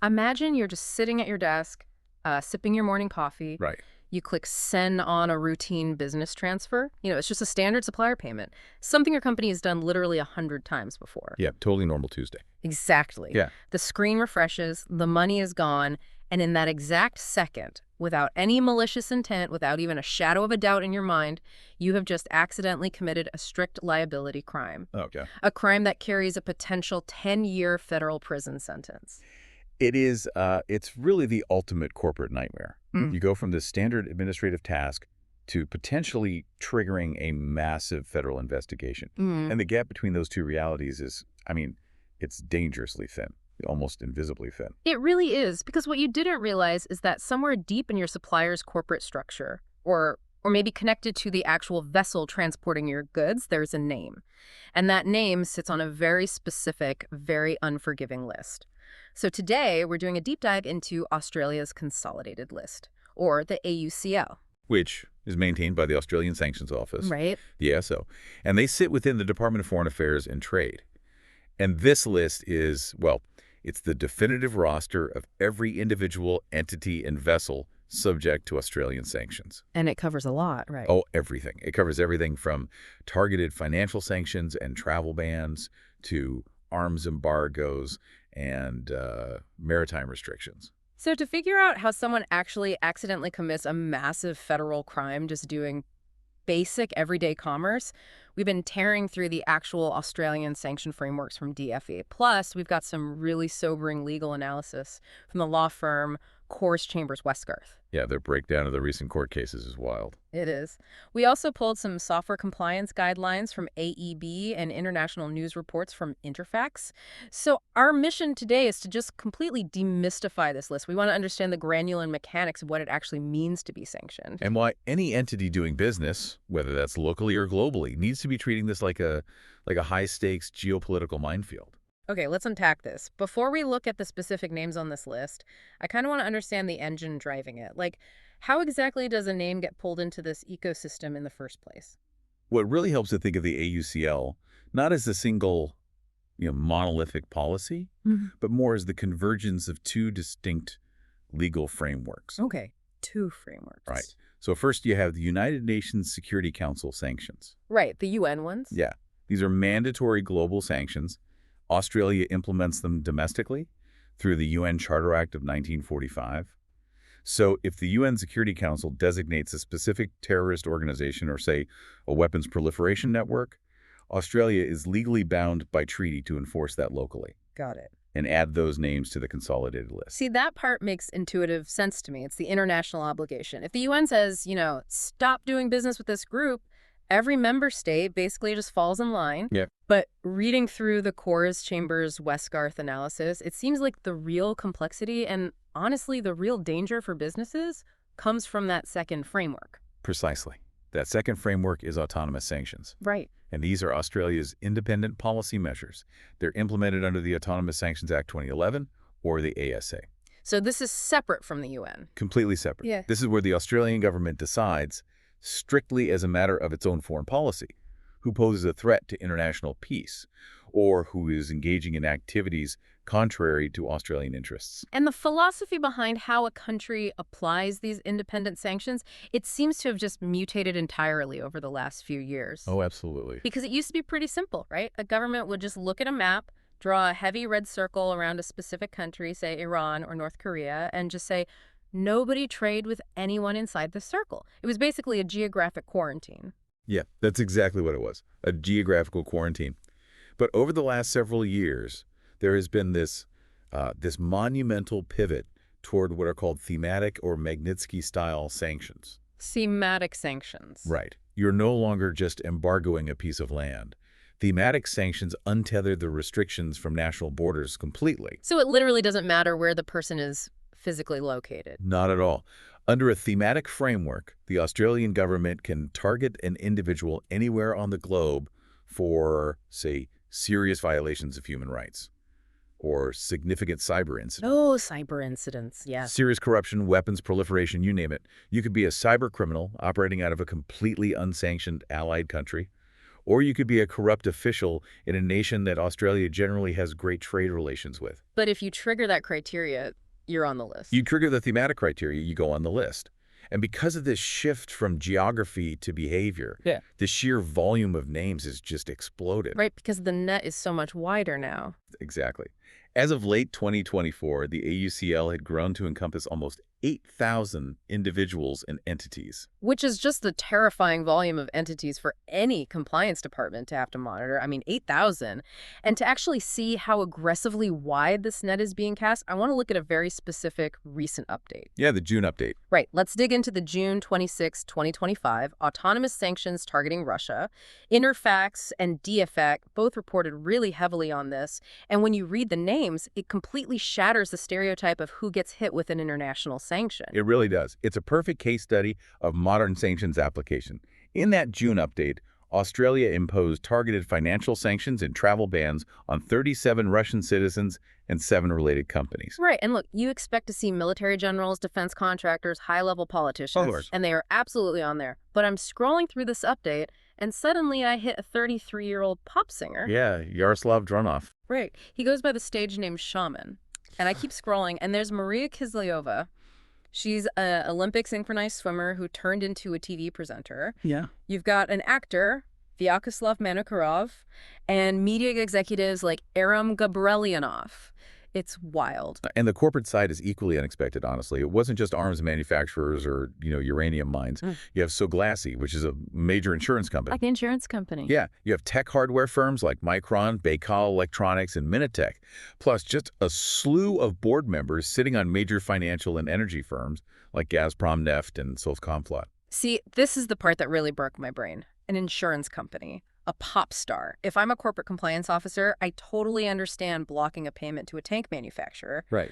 Imagine you're just sitting at your desk, sipping your morning coffee. Right. You click send on a routine business transfer. It's just a standard supplier payment, something your company has done literally 100 times before. Yeah, totally normal Tuesday. Exactly. Yeah. The screen refreshes, the money is gone, and in that exact second, without any malicious intent, without even a shadow of a doubt in your mind, you have just accidentally committed a strict liability crime. Okay. A crime that carries a potential 10-year federal prison sentence. It's really the ultimate corporate nightmare. Mm. You go from this standard administrative task to potentially triggering a massive federal investigation. Mm. And the gap between those two realities is, it's dangerously thin, almost invisibly thin. It really is, because what you didn't realize is that somewhere deep in your supplier's corporate structure, or maybe connected to the actual vessel transporting your goods, there's a name. And that name sits on a very specific, very unforgiving list. So today, we're doing a deep dive into Australia's Consolidated List, or the AUCL. Which is maintained by the Australian Sanctions Office, Right. the ASO, and they sit within the Department of Foreign Affairs and Trade. And this list is, well, it's the definitive roster of every individual entity and vessel subject to Australian sanctions. And it covers a lot, right? Oh, everything. It covers everything from targeted financial sanctions and travel bans to arms embargoes and maritime restrictions. So to figure out how someone actually accidentally commits a massive federal crime just doing basic everyday commerce, we've been tearing through the actual Australian sanction frameworks from DFAT. Plus, we've got some really sobering legal analysis from the law firm Corrs Chambers Westgarth. Yeah, their breakdown of the recent court cases is wild. It is. We also pulled some software compliance guidelines from AEB and international news reports from Interfax. So our mission today is to just completely demystify this list. We want to understand the granular mechanics of what it actually means to be sanctioned. And why any entity doing business, whether that's locally or globally, needs to be treating this like a high-stakes geopolitical minefield. Okay, let's unpack this. Before we look at the specific names on this list, I kind of want to understand the engine driving it. Like, how exactly does a name get pulled into this ecosystem in the first place? What really helps to think of the AUCL not as a single, monolithic policy, but more as the convergence of two distinct legal frameworks. Okay, two frameworks. Right. So first you have the United Nations Security Council sanctions. Right, the UN ones? Yeah. These are mandatory global sanctions. Australia implements them domestically through the UN Charter Act of 1945. So if the UN Security Council designates a specific terrorist organization or, say, a weapons proliferation network, Australia is legally bound by treaty to enforce that locally. Got it. And add those names to the Consolidated List. See, that part makes intuitive sense to me. It's the international obligation. If the UN says, stop doing business with this group, every member state basically just falls in line. Yeah. But reading through the Corrs Chambers Westgarth analysis, it seems like the real complexity and, honestly, the real danger for businesses comes from that second framework. Precisely. That second framework is autonomous sanctions. Right. And these are Australia's independent policy measures. They're implemented under the Autonomous Sanctions Act 2011 or the ASA. So this is separate from the UN. Completely separate. Yeah. This is where the Australian government decides, strictly as a matter of its own foreign policy, who poses a threat to international peace or who is engaging in activities contrary to Australian interests. And the philosophy behind how a country applies these independent sanctions, it seems to have just mutated entirely over the last few years. Oh, absolutely. Because it used to be pretty simple, right? A government would just look at a map, draw a heavy red circle around a specific country, say Iran or North Korea, and just say, nobody trade with anyone inside the circle. It was basically a geographic quarantine. Yeah, that's exactly what it was, a geographical quarantine. But over the last several years, there has been this monumental pivot toward what are called thematic or Magnitsky-style sanctions. Thematic sanctions. Right. You're no longer just embargoing a piece of land. Thematic sanctions untether the restrictions from national borders completely. So it literally doesn't matter where the person is physically located. Not at all. Under a thematic framework, the Australian government can target an individual anywhere on the globe for, say, serious violations of human rights or significant cyber incidents. Oh, cyber incidents, yes. Serious corruption, weapons proliferation, you name it. You could be a cyber criminal operating out of a completely unsanctioned allied country, Or you could be a corrupt official in a nation that Australia generally has great trade relations with. But if you trigger that criteria, you're on the You list. trigger the thematic criteria, you go on the list. And because of this shift from geography to behavior, Yeah. the sheer volume of names has just exploded. Right, because the net is so much wider now. Exactly. As of late 2024, the AUCL had grown to encompass almost 8,000 individuals and entities. Which is just a terrifying volume of entities for any compliance department to have to monitor. I mean, 8,000. And to actually see how aggressively wide this net is being cast, I want to look at a very specific recent update. Yeah, the June update. Right. Let's dig into the June 26, 2025 autonomous sanctions targeting Russia. Interfax and DFAT both reported really heavily on this. And when you read the names, it completely shatters the stereotype of who gets hit with an international sanction. It really does. It's a perfect case study of modern sanctions application. In that June update, Australia imposed targeted financial sanctions and travel bans on 37 Russian citizens and 7 related companies. Right. And look, you expect to see military generals, defense contractors, high-level politicians, Of course. and they are absolutely on there. But I'm scrolling through this update, and suddenly I hit a 33-year-old pop singer. Yeah, Yaroslav Dronov. Right. He goes by the stage name Shaman. And I keep scrolling, and there's Maria Kislyova. She's an Olympic synchronized swimmer who turned into a TV presenter. Yeah. You've got an actor, Vyacheslav Manokarov, and media executives like Aram Gabrielianov. It's wild. And the corporate side is equally unexpected, honestly. It wasn't just arms manufacturers or, uranium mines. You have Soglassi, which is a major insurance company. Like an insurance company. Yeah, you have tech hardware firms like Micron, Baikal Electronics, and Minitech, plus just a slew of board members sitting on major financial and energy firms like Gazprom Neft and Sovcomflot. See, this is the part that really broke my brain. An insurance company. A pop star. If I'm a corporate compliance officer, I totally understand blocking a payment to a tank manufacturer. Right.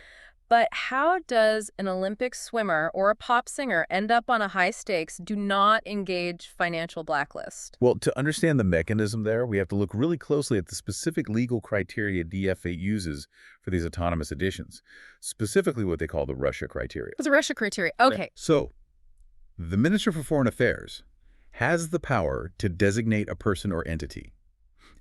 But how does an Olympic swimmer or a pop singer end up on a high-stakes, do not engage financial blacklist? Well, to understand the mechanism there, we have to look really closely at the specific legal criteria DFAT uses for these autonomous additions, specifically what they call the Russia criteria. What's the Russia criteria? Okay. So, the Minister for Foreign Affairs has the power to designate a person or entity,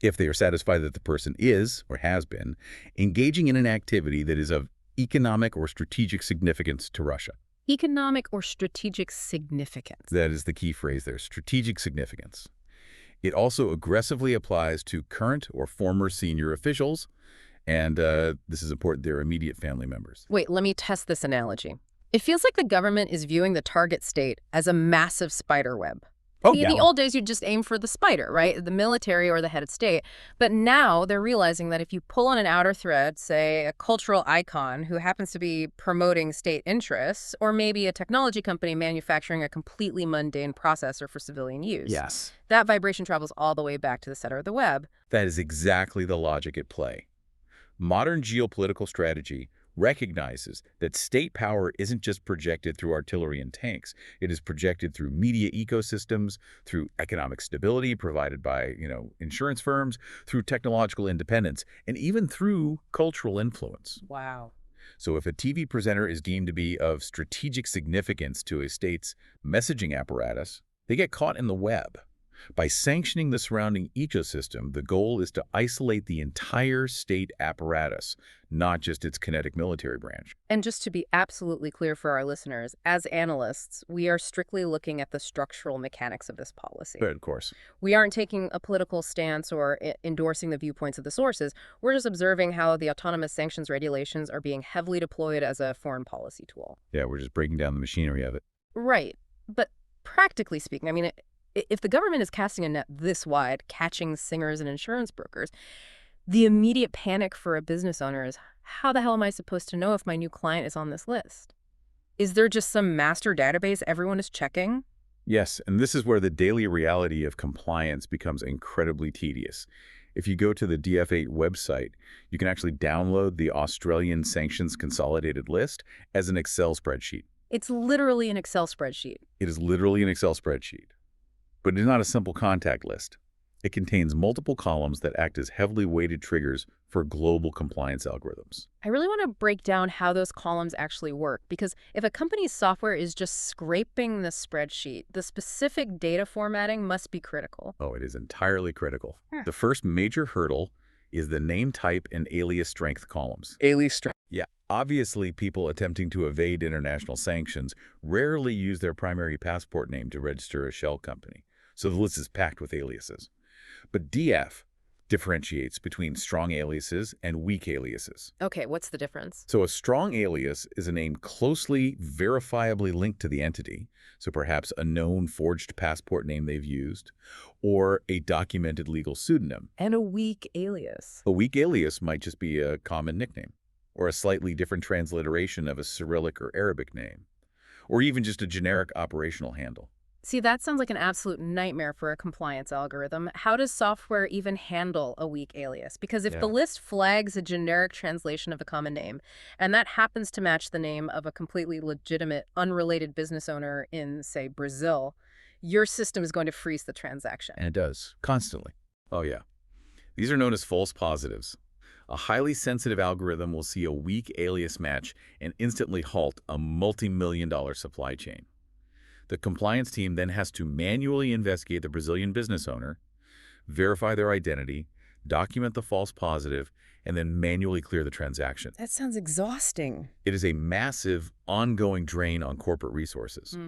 if they are satisfied that the person is, or has been, engaging in an activity that is of economic or strategic significance to Russia. Economic or strategic significance. That is the key phrase there, strategic significance. It also aggressively applies to current or former senior officials, and this is important, their immediate family members. Wait, let me test this analogy. It feels like the government is viewing the target state as a massive spider web. In the old days, you'd just aim for the spider, right? The military or the head of state. But now they're realizing that if you pull on an outer thread, say a cultural icon who happens to be promoting state interests, or maybe a technology company manufacturing a completely mundane processor for civilian use. Yes. That vibration travels all the way back to the center of the web. That is exactly the logic at play. Modern geopolitical strategy recognizes that state power isn't just projected through artillery and tanks. It is projected through media ecosystems, through economic stability provided by, insurance firms, through technological independence, and even through cultural influence. Wow. So if a TV presenter is deemed to be of strategic significance to a state's messaging apparatus, they get caught in the web. By sanctioning the surrounding ecosystem, the goal is to isolate the entire state apparatus, not just its kinetic military branch. And just to be absolutely clear for our listeners, as analysts, we are strictly looking at the structural mechanics of this policy. But of course. We aren't taking a political stance or endorsing the viewpoints of the sources. We're just observing how the autonomous sanctions regulations are being heavily deployed as a foreign policy tool. Yeah, we're just breaking down the machinery of it. Right. But practically speaking, I mean, if the government is casting a net this wide, catching singers and insurance brokers, the immediate panic for a business owner is, how the hell am I supposed to know if my new client is on this list? Is there just some master database everyone is checking? Yes, and this is where the daily reality of compliance becomes incredibly tedious. If you go to the DFAT website, you can actually download the Australian Sanctions Consolidated List as an Excel spreadsheet. It's literally an Excel spreadsheet. It is literally an Excel spreadsheet. But it is not a simple contact list. It contains multiple columns that act as heavily weighted triggers for global compliance algorithms. I really want to break down how those columns actually work, because if a company's software is just scraping the spreadsheet, the specific data formatting must be critical. Oh, it is entirely critical. Huh. The first major hurdle is the name type and alias strength columns. Alias strength. Yeah, obviously people attempting to evade international sanctions rarely use their primary passport name to register a shell company, so the list is packed with aliases. But DF differentiates between strong aliases and weak aliases. Okay, what's the difference? So a strong alias is a name closely, verifiably linked to the entity, so perhaps a known forged passport name they've used, or a documented legal pseudonym. And a weak alias. A weak alias might just be a common nickname, or a slightly different transliteration of a Cyrillic or Arabic name, or even just a generic operational handle. See, that sounds like an absolute nightmare for a compliance algorithm. How does software even handle a weak alias? Because if the list flags a generic translation of a common name, and that happens to match the name of a completely legitimate, unrelated business owner in, say, Brazil, your system is going to freeze the transaction. And it does, constantly. Oh yeah. These are known as false positives. A highly sensitive algorithm will see a weak alias match and instantly halt a multi-million-dollar supply chain. The compliance team then has to manually investigate the Brazilian business owner, verify their identity, document the false positive, and then manually clear the transaction. That sounds exhausting. It is a massive, ongoing drain on corporate resources.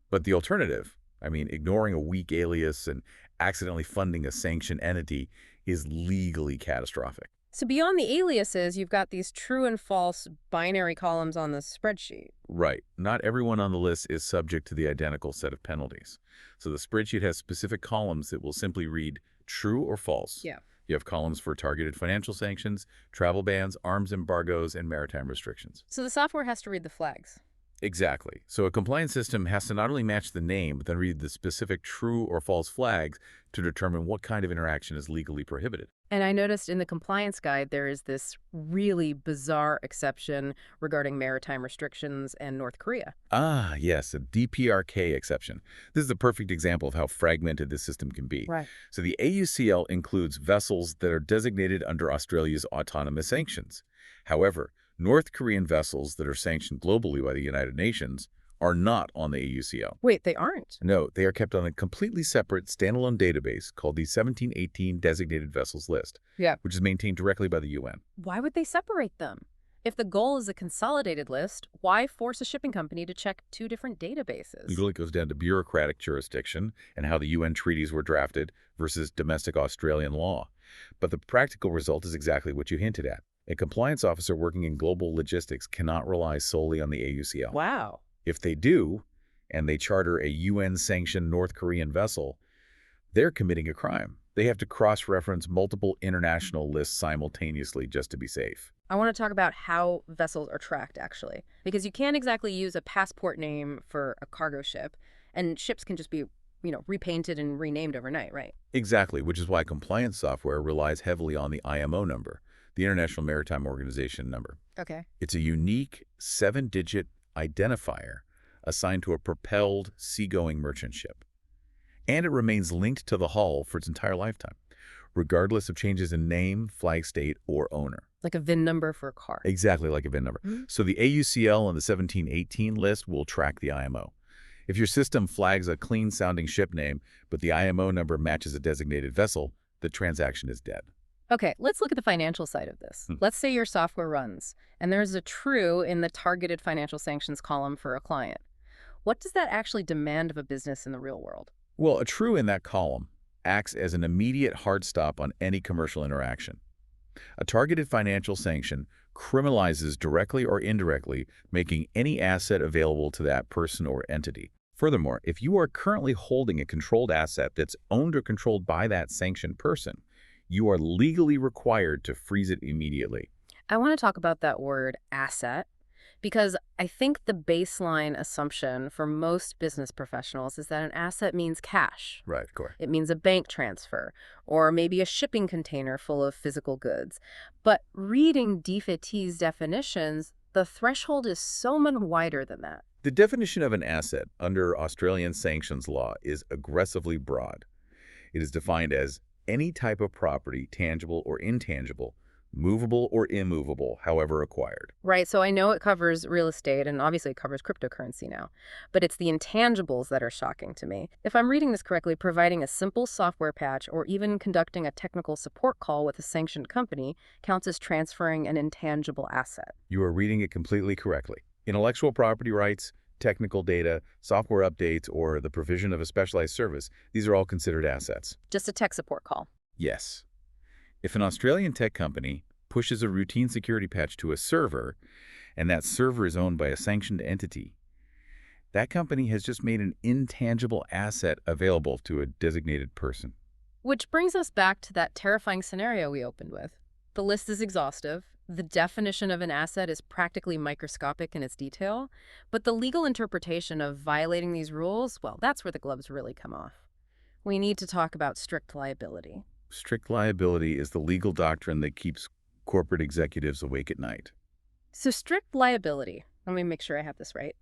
But the alternative, ignoring a weak alias and accidentally funding a sanctioned entity, is legally catastrophic. So beyond the aliases, you've got these true and false binary columns on the spreadsheet. Right. Not everyone on the list is subject to the identical set of penalties. So the spreadsheet has specific columns that will simply read true or false. Yeah. You have columns for targeted financial sanctions, travel bans, arms embargoes, and maritime restrictions. So the software has to read the flags. Exactly. So a compliance system has to not only match the name, but then read the specific true or false flags to determine what kind of interaction is legally prohibited. And I noticed in the compliance guide, there is this really bizarre exception regarding maritime restrictions and North Korea. Ah, yes, a DPRK exception. This is a perfect example of how fragmented this system can be. Right. So the AUCL includes vessels that are designated under Australia's autonomous sanctions. However, North Korean vessels that are sanctioned globally by the United Nations are not on the AUCL. Wait, they aren't? No, they are kept on a completely separate standalone database called the 1718 Designated Vessels List, which is maintained directly by the UN. Why would they separate them? If the goal is a consolidated list, why force a shipping company to check two different databases? Usually it goes down to bureaucratic jurisdiction and how the UN treaties were drafted versus domestic Australian law. But the practical result is exactly what you hinted at. A compliance officer working in global logistics cannot rely solely on the AUCL. Wow. If they do, and they charter a UN-sanctioned North Korean vessel, they're committing a crime. They have to cross-reference multiple international lists simultaneously just to be safe. I want to talk about how vessels are tracked, actually, because you can't exactly use a passport name for a cargo ship, and ships can just be, repainted and renamed overnight, right? Exactly, which is why compliance software relies heavily on the IMO number, the International Maritime Organization number. Okay. It's a unique 7-digit identifier assigned to a propelled seagoing merchant ship. And it remains linked to the hull for its entire lifetime, regardless of changes in name, flag state, or owner. Like a VIN number for a car. Exactly like a VIN number. So the AUCL and the 1718 list will track the IMO. If your system flags a clean-sounding ship name, but the IMO number matches a designated vessel, the transaction is dead. Okay, let's look at the financial side of this. Let's say your software runs, and there's a true in the targeted financial sanctions column for a client. What does that actually demand of a business in the real world? Well, a true in that column acts as an immediate hard stop on any commercial interaction. A targeted financial sanction criminalizes directly or indirectly, making any asset available to that person or entity. Furthermore, if you are currently holding a controlled asset that's owned or controlled by that sanctioned person, you are legally required to freeze it immediately. I want to talk about that word asset, because I think the baseline assumption for most business professionals is that an asset means cash. Right, of course. It means a bank transfer, or maybe a shipping container full of physical goods. But reading DFAT's definitions, the threshold is so much wider than that. The definition of an asset under Australian sanctions law is aggressively broad. It is defined as any type of property, tangible or intangible, movable or immovable, however acquired. Right, so I know it covers real estate and obviously it covers cryptocurrency now, but it's the intangibles that are shocking to me. If I'm reading this correctly, providing a simple software patch or even conducting a technical support call with a sanctioned company counts as transferring an intangible asset. You are reading it completely correctly. Intellectual property rights, technical data, software updates, or the provision of a specialized service, these are all considered assets. Just a tech support call. Yes. If an Australian tech company pushes a routine security patch to a server, and that server is owned by a sanctioned entity, that company has just made an intangible asset available to a designated person. Which brings us back to that terrifying scenario we opened with. The list is exhaustive. The definition of an asset is practically microscopic in its detail, but the legal interpretation of violating these rules, well, that's where the gloves really come off. We need to talk about strict liability. Strict liability is the legal doctrine that keeps corporate executives awake at night. So strict liability, let me make sure I have this right.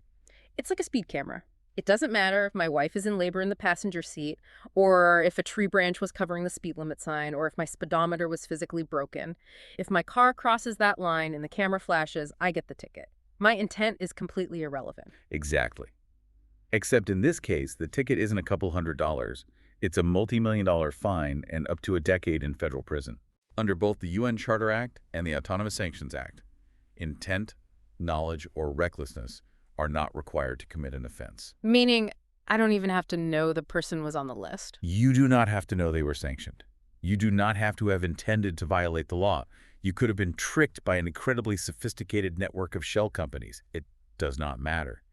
It's like a speed camera. It doesn't matter if my wife is in labor in the passenger seat, or if a tree branch was covering the speed limit sign, or if my speedometer was physically broken. If my car crosses that line and the camera flashes, I get the ticket. My intent is completely irrelevant. Exactly. Except in this case, the ticket isn't a couple $100s. It's a multi-million-dollar fine and up to a decade in federal prison. Under both the UN Charter Act and the Autonomous Sanctions Act, intent, knowledge, or recklessness are not required to commit an offense. Meaning, I don't even have to know the person was on the list. You do not have to know they were sanctioned. You do not have to have intended to violate the law. You could have been tricked by an incredibly sophisticated network of shell companies. It does not matter.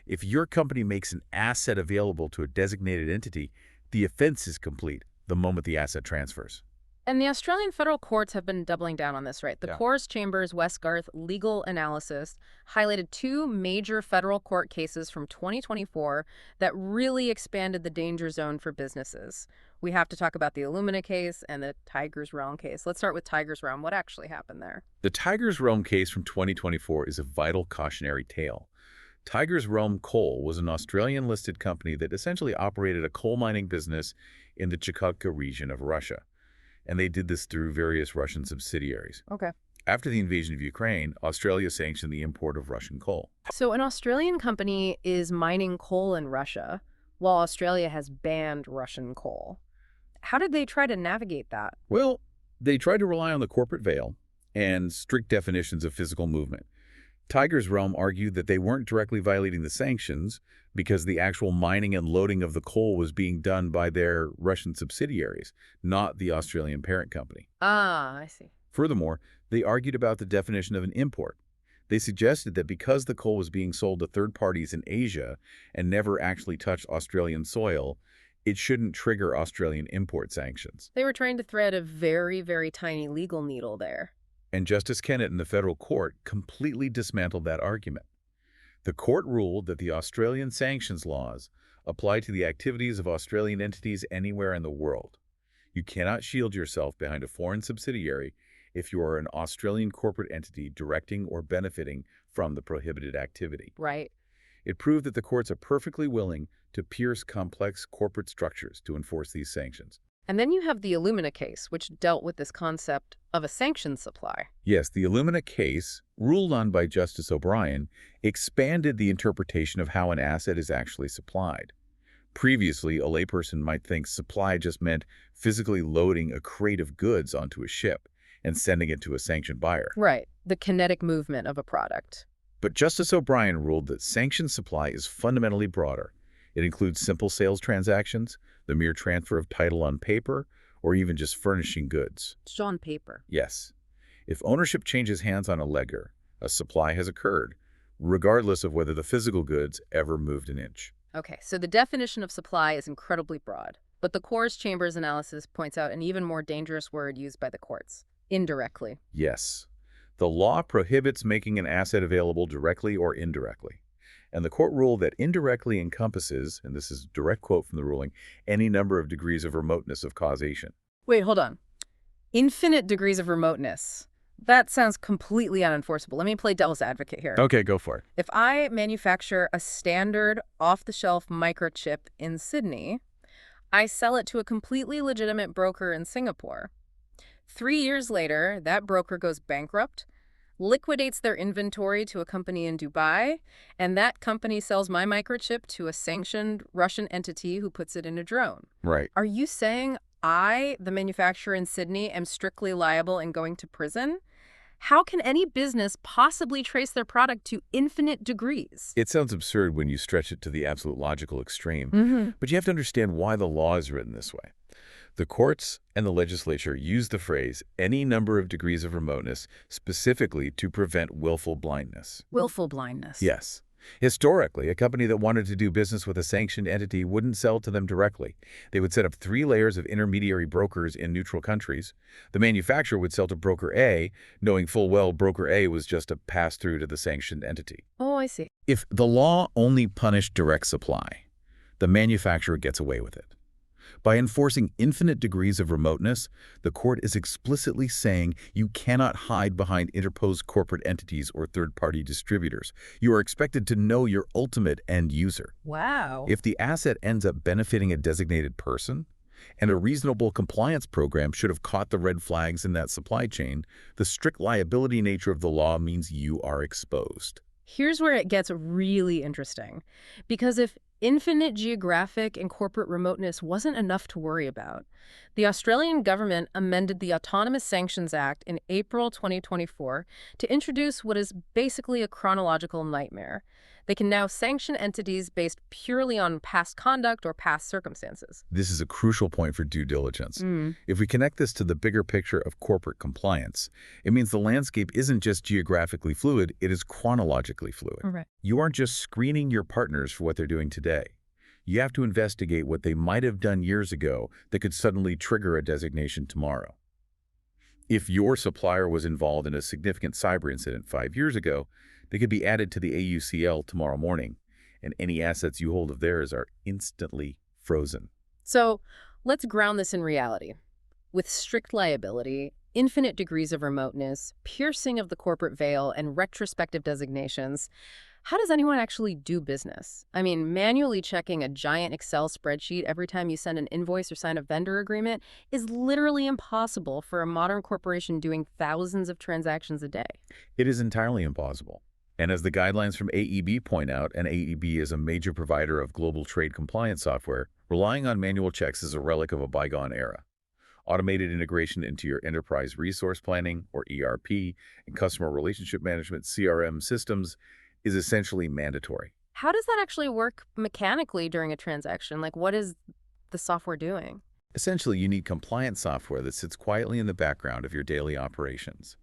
If your company makes an asset available to a designated entity, the offense is complete the moment the asset transfers. And the Australian federal courts have been doubling down on this, right? The Coors Chambers West Garth legal analysis highlighted two major federal court cases from 2024 that really expanded the danger zone for businesses. We have to talk about the Illumina case and the Tigers Realm case. Let's start with Tigers Realm. What actually happened there? The Tigers Realm case from 2024 is a vital cautionary tale. Tigers Realm Coal was an Australian-listed company that essentially operated a coal mining business in the Chukotka region of Russia. And they did this through various Russian subsidiaries. Okay. After the invasion of Ukraine, Australia sanctioned the import of Russian coal. So an Australian company is mining coal in Russia, while Australia has banned Russian coal. How did they try to navigate that? Well, they tried to rely on the corporate veil and strict definitions of physical movement. Tigers Realm argued that they weren't directly violating the sanctions because the actual mining and loading of the coal was being done by their Russian subsidiaries, not the Australian parent company. Ah, I see. Furthermore, they argued about the definition of an import. They suggested that because the coal was being sold to third parties in Asia and never actually touched Australian soil, it shouldn't trigger Australian import sanctions. They were trying to thread a very, very tiny legal needle there. And Justice Kennett in the federal court completely dismantled that argument. The court ruled that the Australian sanctions laws apply to the activities of Australian entities anywhere in the world. You cannot shield yourself behind a foreign subsidiary if you are an Australian corporate entity directing or benefiting from the prohibited activity. Right. It proved that the courts are perfectly willing to pierce complex corporate structures to enforce these sanctions. And then you have the Illumina case, which dealt with this concept of a sanctioned supply. Yes, the Illumina case, ruled on by Justice O'Brien, expanded the interpretation of how an asset is actually supplied. Previously, a layperson might think supply just meant physically loading a crate of goods onto a ship and sending it to a sanctioned buyer. Right, the kinetic movement of a product. But Justice O'Brien ruled that sanctioned supply is fundamentally broader. It includes simple sales transactions, the mere transfer of title on paper, or even just furnishing goods. It's on paper. Yes. If ownership changes hands on a ledger, a supply has occurred, regardless of whether the physical goods ever moved an inch. Okay, so the definition of supply is incredibly broad, but the Coors Chambers analysis points out an even more dangerous word used by the courts: indirectly. Yes. The law prohibits making an asset available directly or indirectly. And the court ruled that indirectly encompasses, and this is a direct quote from the ruling, any number of degrees of remoteness of causation. Wait, hold on. Infinite degrees of remoteness. That sounds completely unenforceable. Let me play devil's advocate here. Okay, go for it. If I manufacture a standard off-the-shelf microchip in Sydney, I sell it to a completely legitimate broker in Singapore. 3 years later, that broker goes bankrupt, liquidates their inventory to a company in Dubai, and that company sells my microchip to a sanctioned Russian entity who puts it in a drone. Right. Are you saying I, the manufacturer in Sydney, am strictly liable and going to prison? How can any business possibly trace their product to infinite degrees? It sounds absurd when you stretch it to the absolute logical extreme, Mm-hmm. but you have to understand why the law is written this way. The courts and the legislature use the phrase any number of degrees of remoteness specifically to prevent willful blindness. Willful blindness. Yes. Historically, a company that wanted to do business with a sanctioned entity wouldn't sell to them directly. They would set up 3 layers of intermediary brokers in neutral countries. The manufacturer would sell to broker A, knowing full well broker A was just a pass-through to the sanctioned entity. Oh, I see. If the law only punished direct supply, the manufacturer gets away with it. By enforcing infinite degrees of remoteness, the court is explicitly saying you cannot hide behind interposed corporate entities or third-party distributors. You are expected to know your ultimate end user. Wow. If the asset ends up benefiting a designated person, and a reasonable compliance program should have caught the red flags in that supply chain, the strict liability nature of the law means you are exposed. Here's where it gets really interesting. Because if infinite geographic and corporate remoteness wasn't enough to worry about, the Australian government amended the Autonomous Sanctions Act in April 2024 to introduce what is basically a chronological nightmare. They can now sanction entities based purely on past conduct or past circumstances. This is a crucial point for due diligence. If we connect this to the bigger picture of corporate compliance, it means the landscape isn't just geographically fluid, it is chronologically fluid. Right. You aren't just screening your partners for what they're doing today. You have to investigate what they might have done years ago that could suddenly trigger a designation tomorrow. If your supplier was involved in a significant cyber incident 5 years ago, they could be added to the AUCL tomorrow morning, and any assets you hold of theirs are instantly frozen. So let's ground this in reality. With strict liability, infinite degrees of remoteness, piercing of the corporate veil, and retrospective designations, how does anyone actually do business? I mean, manually checking a giant Excel spreadsheet every time you send an invoice or sign a vendor agreement is literally impossible for a modern corporation doing thousands of transactions a day. It is entirely impossible. And as the guidelines from AEB point out, and AEB is a major provider of global trade compliance software, relying on manual checks is a relic of a bygone era. Automated integration into your enterprise resource planning, or ERP, and customer relationship management, CRM systems is essentially mandatory. How does that actually work mechanically during a transaction? Like, what is the software doing? Essentially, you need compliance software that sits quietly in the background of your daily operations.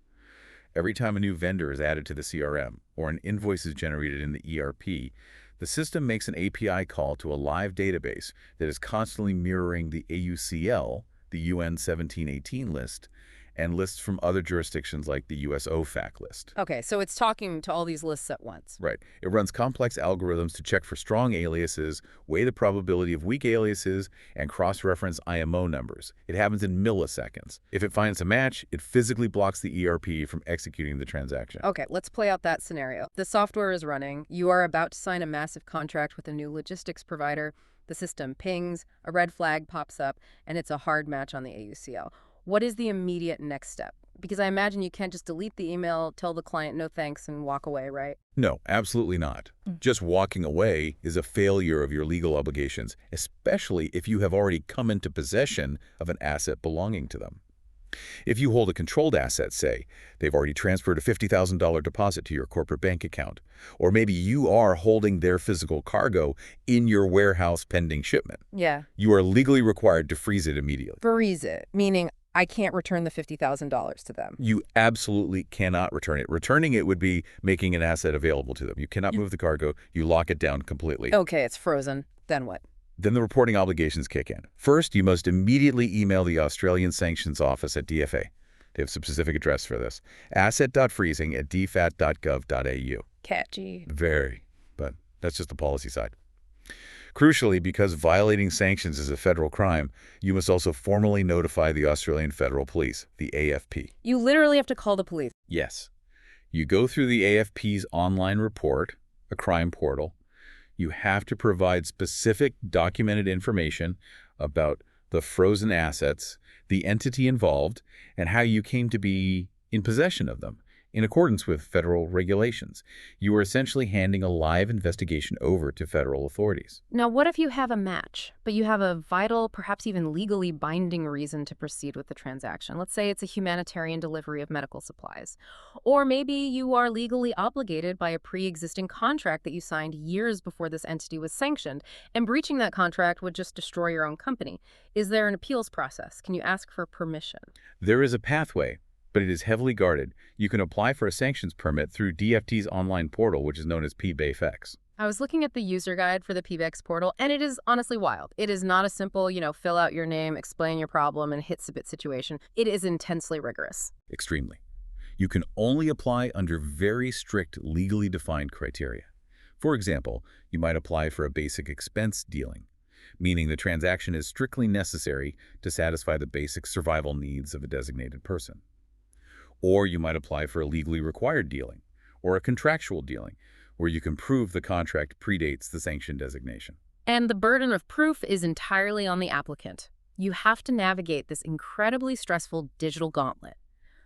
Every time a new vendor is added to the CRM or an invoice is generated in the ERP, the system makes an API call to a live database that is constantly mirroring the AUCL, the UN 1718 list, and lists from other jurisdictions like the US OFAC list. Okay, so it's talking to all these lists at once. Right. It runs complex algorithms to check for strong aliases, weigh the probability of weak aliases, and cross-reference IMO numbers. It happens in milliseconds. If it finds a match, it physically blocks the ERP from executing the transaction. Okay, let's play out that scenario. The software is running. You are about to sign a massive contract with a new logistics provider. The system pings, a red flag pops up, and it's a hard match on the AUCL. What is the immediate next step? Because I imagine you can't just delete the email, tell the client no thanks, and walk away, right? No, absolutely not. Just walking away is a failure of your legal obligations, especially if you have already come into possession of an asset belonging to them. If you hold a controlled asset, say, they've already transferred a $50,000 deposit to your corporate bank account, or maybe you are holding their physical cargo in your warehouse pending shipment. Yeah. You are legally required to freeze it immediately. Freeze it, meaning I can't return the $50,000 to them. You absolutely cannot return it. Returning it would be making an asset available to them. You cannot move the cargo. You lock it down completely. Okay, it's frozen. Then what? Then the reporting obligations kick in. First, you must immediately email the Australian Sanctions Office at DFA. They have a specific address for this. asset.freezing@dfat.gov.au. Catchy. Very, but that's just the policy side. Crucially, because violating sanctions is a federal crime, you must also formally notify the Australian Federal Police, the AFP. You literally have to call the police. Yes. You go through the AFP's online report, a crime portal. You have to provide specific documented information about the frozen assets, the entity involved, and how you came to be in possession of them, in accordance with federal regulations. You are essentially handing a live investigation over to federal authorities. Now, what if you have a match, but you have a vital, perhaps even legally binding reason to proceed with the transaction? Let's say it's a humanitarian delivery of medical supplies. Or maybe you are legally obligated by a pre-existing contract that you signed years before this entity was sanctioned, and breaching that contract would just destroy your own company. Is there an appeals process? Can you ask for permission? There is a pathway, but it is heavily guarded. You can apply for a sanctions permit through DFT's online portal, which is known as PBAFX. I was looking at the user guide for the PBEX portal, and it is honestly wild. It is not a simple, fill out your name, explain your problem, and hit submit situation. It is intensely rigorous. Extremely. You can only apply under very strict, legally defined criteria. For example, you might apply for a basic expense dealing, meaning the transaction is strictly necessary to satisfy the basic survival needs of a designated person. Or you might apply for a legally required dealing, or a contractual dealing, where you can prove the contract predates the sanction designation. And the burden of proof is entirely on the applicant. You have to navigate this incredibly stressful digital gauntlet.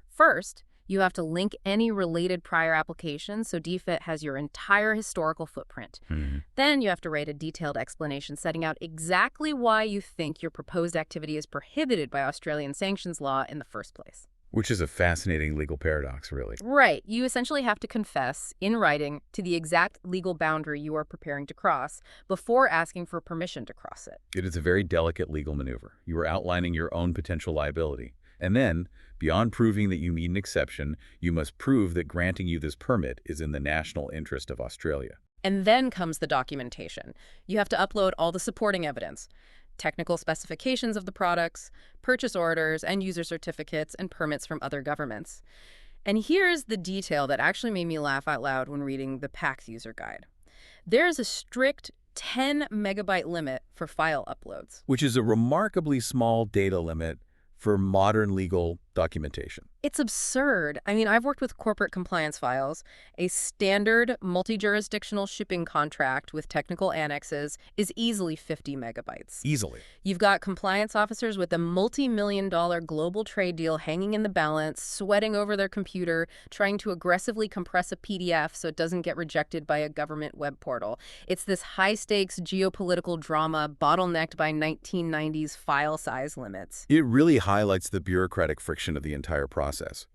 First, you have to link any related prior applications so DFAT has your entire historical footprint. Then you have to write a detailed explanation setting out exactly why you think your proposed activity is prohibited by Australian sanctions law in the first place. Which is a fascinating legal paradox, really. Right. You essentially have to confess in writing to the exact legal boundary you are preparing to cross before asking for permission to cross it. It is a very delicate legal maneuver. You are outlining your own potential liability. And then, beyond proving that you meet an exception, you must prove that granting you this permit is in the national interest of Australia. And then comes the documentation. You have to upload all the supporting evidence. Technical specifications of the products, purchase orders, and user certificates and permits from other governments. And here's the detail that actually made me laugh out loud when reading the PAX user guide. There's a strict 10 megabyte limit for file uploads. Which is a remarkably small data limit for modern legal documentation. It's absurd. I mean, I've worked with corporate compliance files. A standard multi-jurisdictional shipping contract with technical annexes is easily 50 megabytes. Easily. You've got compliance officers with a multi-million-dollar global trade deal hanging in the balance, sweating over their computer, trying to aggressively compress a PDF so it doesn't get rejected by a government web portal. It's this high-stakes geopolitical drama bottlenecked by 1990s file size limits. It really highlights the bureaucratic friction of the entire process.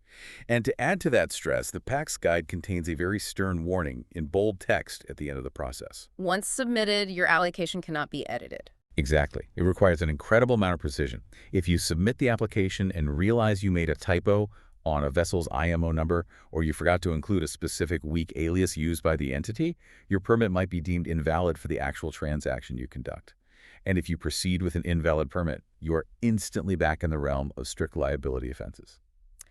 And to add to that stress, the PAX guide contains a very stern warning in bold text at the end of the process. Once submitted, your application cannot be edited. Exactly. It requires an incredible amount of precision. If you submit the application and realize you made a typo on a vessel's IMO number, or you forgot to include a specific weak alias used by the entity, your permit might be deemed invalid for the actual transaction you conduct. And if you proceed with an invalid permit, you are instantly back in the realm of strict liability offenses.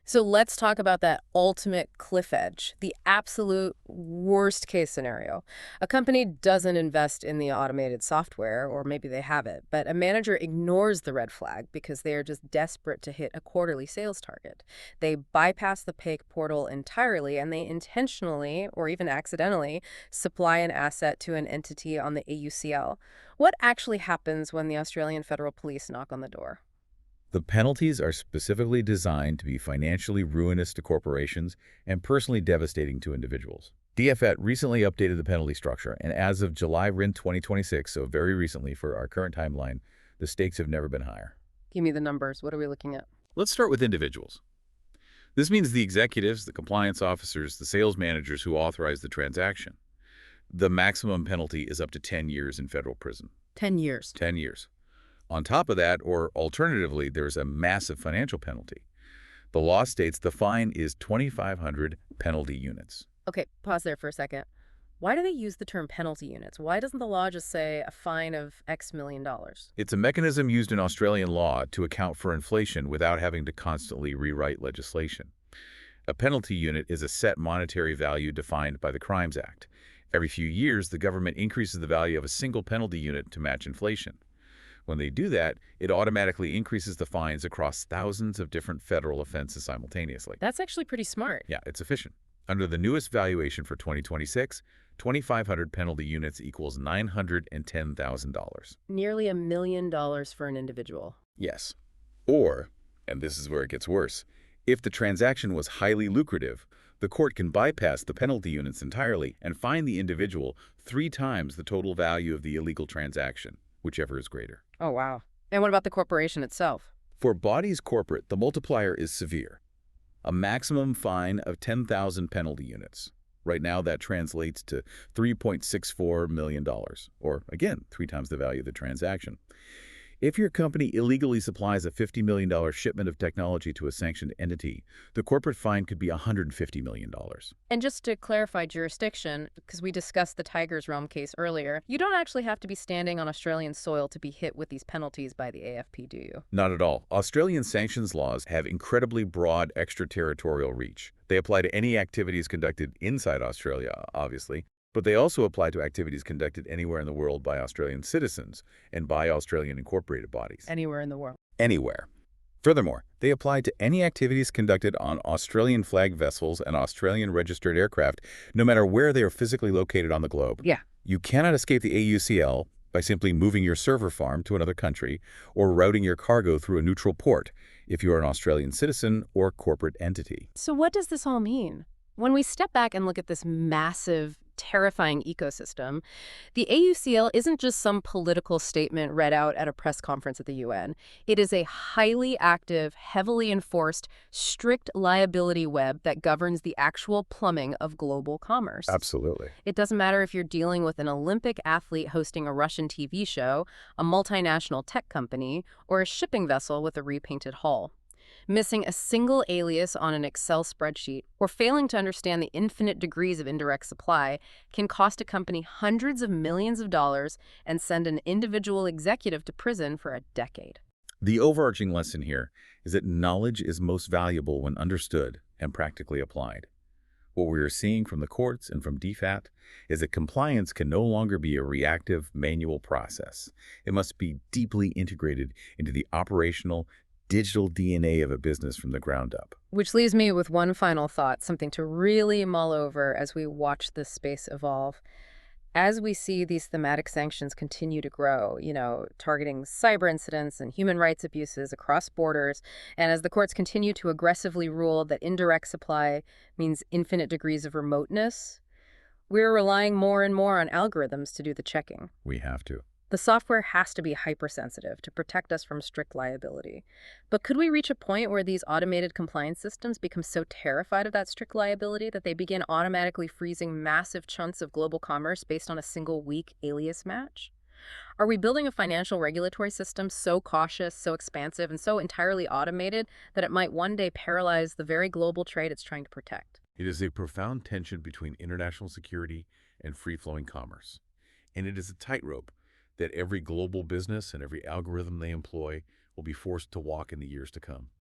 So let's talk about that ultimate cliff edge, the absolute worst case scenario. A company doesn't invest in the automated software, or maybe they have it, but a manager ignores the red flag because they are just desperate to hit a quarterly sales target. They bypass the PAIC portal entirely, and they intentionally, or even accidentally, supply an asset to an entity on the AUCL. What actually happens when the Australian Federal Police knock on the door? The penalties are specifically designed to be financially ruinous to corporations and personally devastating to individuals. DFAT recently updated the penalty structure, and as of July 2026, so very recently for our current timeline, the stakes have never been higher. Give me the numbers. What are we looking at? Let's start with individuals. This means the executives, the compliance officers, the sales managers who authorize the transaction. The maximum penalty is up to 10 years in federal prison. 10 years. 10 years. On top of that, or alternatively, there's a massive financial penalty. The law states the fine is 2,500 penalty units. Okay, pause there for a second. Why do they use the term penalty units? Why doesn't the law just say a fine of X million dollars? It's a mechanism used in Australian law to account for inflation without having to constantly rewrite legislation. A penalty unit is a set monetary value defined by the Crimes Act. Every few years, the government increases the value of a single penalty unit to match inflation. When they do that, it automatically increases the fines across thousands of different federal offenses simultaneously. That's actually pretty smart. Yeah, it's efficient. Under the newest valuation for 2026, 2,500 penalty units equals $910,000. Nearly $1 million for an individual. Yes. Or, and this is where it gets worse, if the transaction was highly lucrative, the court can bypass the penalty units entirely and fine the individual 3 times the total value of the illegal transaction, whichever is greater. Oh, wow. And what about the corporation itself? For bodies corporate, the multiplier is severe. A maximum fine of 10,000 penalty units. Right now, that translates to $3.64 million, or again, 3 times the value of the transaction. If your company illegally supplies a $50 million shipment of technology to a sanctioned entity, the corporate fine could be $150 million. And just to clarify jurisdiction, because we discussed the Tigers Realm case earlier, you don't actually have to be standing on Australian soil to be hit with these penalties by the AFP, do you? Not at all. Australian sanctions laws have incredibly broad extraterritorial reach. They apply to any activities conducted inside Australia, obviously, but they also apply to activities conducted anywhere in the world by Australian citizens and by Australian incorporated bodies. Anywhere in the world. Anywhere. Furthermore, they apply to any activities conducted on Australian flag vessels and Australian registered aircraft, no matter where they are physically located on the globe. Yeah. You cannot escape the AUCL by simply moving your server farm to another country or routing your cargo through a neutral port if you are an Australian citizen or corporate entity. So what does this all mean? When we step back and look at this massive, terrifying ecosystem, the AUCL isn't just some political statement read out at a press conference at the UN. It is a highly active, heavily enforced, strict liability web that governs the actual plumbing of global commerce. Absolutely. It doesn't matter if you're dealing with an Olympic athlete hosting a Russian TV show, a multinational tech company, or a shipping vessel with a repainted hull. Missing a single alias on an Excel spreadsheet or failing to understand the infinite degrees of indirect supply can cost a company hundreds of millions of dollars and send an individual executive to prison for a decade. The overarching lesson here is that knowledge is most valuable when understood and practically applied. What we are seeing from the courts and from DFAT is that compliance can no longer be a reactive, manual process. It must be deeply integrated into the operational, digital DNA of a business from the ground up. Which leaves me with one final thought, something to really mull over as we watch this space evolve. As we see these thematic sanctions continue to grow, targeting cyber incidents and human rights abuses across borders, and as the courts continue to aggressively rule that indirect supply means infinite degrees of remoteness, we're relying more and more on algorithms to do the checking. We have to. The software has to be hypersensitive to protect us from strict liability. But could we reach a point where these automated compliance systems become so terrified of that strict liability that they begin automatically freezing massive chunks of global commerce based on a single weak alias match? Are we building a financial regulatory system so cautious, so expansive, and so entirely automated that it might one day paralyze the very global trade it's trying to protect? It is a profound tension between international security and free-flowing commerce. And it is a tightrope that every global business and every algorithm they employ will be forced to walk in the years to come.